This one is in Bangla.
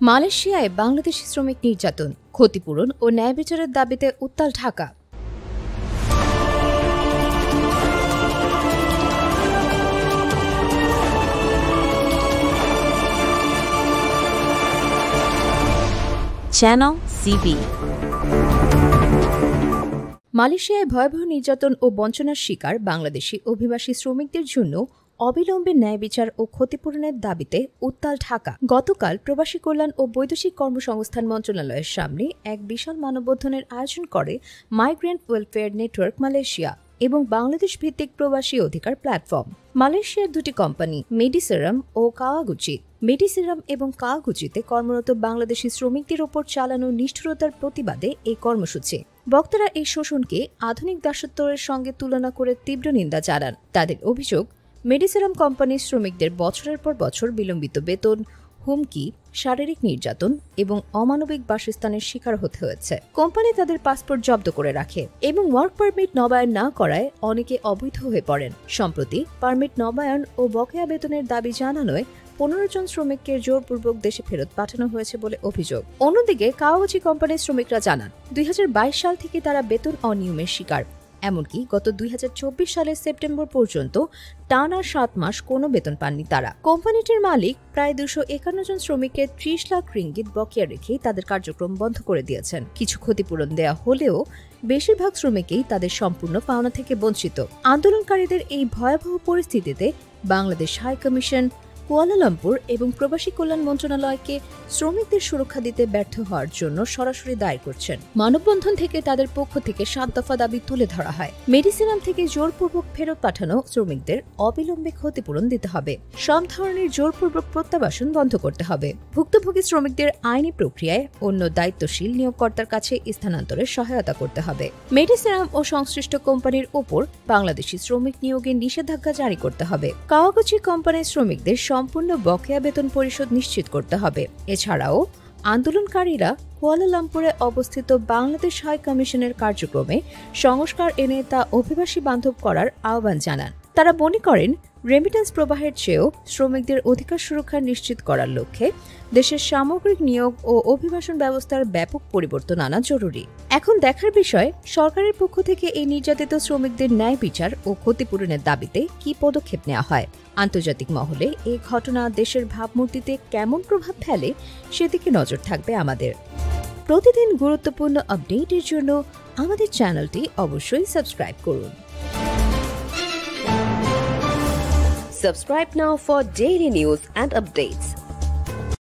মালয়েশিয়ায় বাংলাদেশি শ্রমিক নির্যাতন, ক্ষতিপূরণ ও ন্যায় বিচারের দাবিতে উত্তাল ঢাকা। Channel CB। মালয়েশিয়ায় ভয়াবহ নির্যাতন ও বঞ্চনার শিকার বাংলাদেশি অভিবাসী শ্রমিকদের জন্য অবিলম্বে ন্যায় বিচার ও ক্ষতিপূরণের দাবিতে উত্তাল ঢাকা। গতকাল প্রবাসী কল্যাণ ও বৈদেশিক কর্মসংস্থান মন্ত্রণালয়ের সামনে এক বিশাল মানববন্ধনের আয়োজন করে মাইগ্রেন্ট ওয়েলফেয়ার নেটওয়ার্ক মালয়েশিয়া এবং বাংলাদেশ ভিত্তিক প্রবাসী অধিকার প্ল্যাটফর্ম। মালয়েশিয়ার দুটি কোম্পানি মেডিসেরাম ও কাওয়াগুচি, মেডিসেরাম এবং কাওয়াগুচিতে কর্মরত বাংলাদেশি শ্রমিকদের ওপর চালানো নিষ্ঠুরতার প্রতিবাদে এই কর্মসূচি। বক্তারা এই শোষণকে আধুনিক দাসত্বের সঙ্গে তুলনা করে তীব্র নিন্দা জানান। তাদের অভিযোগ, মেডিসেরাম কোম্পানির শ্রমিকদের বছরের পর বছর বিলম্বিত বেতন, হুমকি, শারীরিক নির্যাতন এবং অমানবিক বাসস্থানের শিকার হতে হয়েছে। কোম্পানি তাদের পাসপোর্ট জব্দ করে রাখে এবং ওয়ার্ক পারমিট নবায়ন না করায় অনেকে অবৈধ হয়ে পড়েন। সম্প্রতি পারমিট নবায়ন ও বকেয়া বেতনের দাবি জানানোয় 15 জন শ্রমিককে জোরপূর্বক দেশে ফেরত পাঠানো হয়েছে বলে অভিযোগ। অন্যদিকে কাওয়াগুচি কোম্পানির শ্রমিকরা জানান, 2022 সাল থেকে তারা বেতন অনিয়মের শিকার। এমনকি গত 2024 সালের সেপ্টেম্বর পর্যন্ত টানা 7 মাস কোনো বেতন পাননি তারা। কোম্পানিটির মালিক প্রায় 251 জন শ্রমিককে 30 লাখ রিঙ্গিত বকেয়া রেখেই তাদের কার্যক্রম বন্ধ করে দিয়েছেন। কিছু ক্ষতিপূরণ দেয়া হলেও বেশিরভাগ শ্রমিকই তাদের সম্পূর্ণ পাওনা থেকে বঞ্চিত। আন্দোলনকারীদের এই ভয়াবহ পরিস্থিতিতে বাংলাদেশ হাই কমিশন, কুয়ালালামপুর এবং প্রবাসী কল্যাণ মন্ত্রণালয়কে শ্রমিকদের সুরক্ষা দিতে ব্যর্থ হওয়ার জন্য সরাসরি দায়ী করছেন। মানববন্ধন থেকে তাদের পক্ষ থেকে 7 দফা দাবি তুলে ধরা হয়। মেডিসেরাম থেকে জোরপূর্বক ফেরত পাঠানো শ্রমিকদের অবিলম্বে ক্ষতিপূরণ দিতে হবে। সব ধরনের জোরপূর্বক প্রত্যাবাসন বন্ধ করতে হবে। ভুক্তভোগী শ্রমিকদের আইনি প্রক্রিয়ায় অন্য দায়িত্বশীল নিয়োগকর্তার কাছে স্থানান্তরের সহায়তা করতে হবে। মেডিসেরাম ও সংশ্লিষ্ট কোম্পানির ওপর বাংলাদেশি শ্রমিক নিয়োগে নিষেধাজ্ঞা জারি করতে হবে। কাওয়াগুচি কোম্পানির শ্রমিকদের সম্পূর্ণ বকেয়া বেতন পরিশোধ নিশ্চিত করতে হবে। এছাড়াও আন্দোলনকারীরা কুয়ালালামপুরে অবস্থিত বাংলাদেশ হাই কমিশনের কার্যক্রমে সংস্কার এনে তা অভিবাসী বান্ধব করার আহ্বান জানান। তারা মনে করেন, রেমিটেন্স প্রবাহের চেয়েও শ্রমিকদের অধিকার সুরক্ষা নিশ্চিত করার লক্ষ্যে দেশের সামগ্রিক নিয়োগ ও অভিবাসন ব্যবস্থার ব্যাপক পরিবর্তন আনা জরুরি। এখন দেখার বিষয়, সরকারের পক্ষ থেকে এই নির্যাতিত শ্রমিকদের ন্যায় বিচার ও ক্ষতিপূরণের দাবিতে কি পদক্ষেপ নেওয়া হয়। আন্তর্জাতিক মহলে এই ঘটনা দেশের ভাবমূর্তিতে কেমন প্রভাব ফেলে সেদিকে নজর থাকবে আমাদের। প্রতিদিন গুরুত্বপূর্ণ আপডেটের জন্য আমাদের চ্যানেলটি অবশ্যই সাবস্ক্রাইব করুন। Subscribe now for daily news and updates.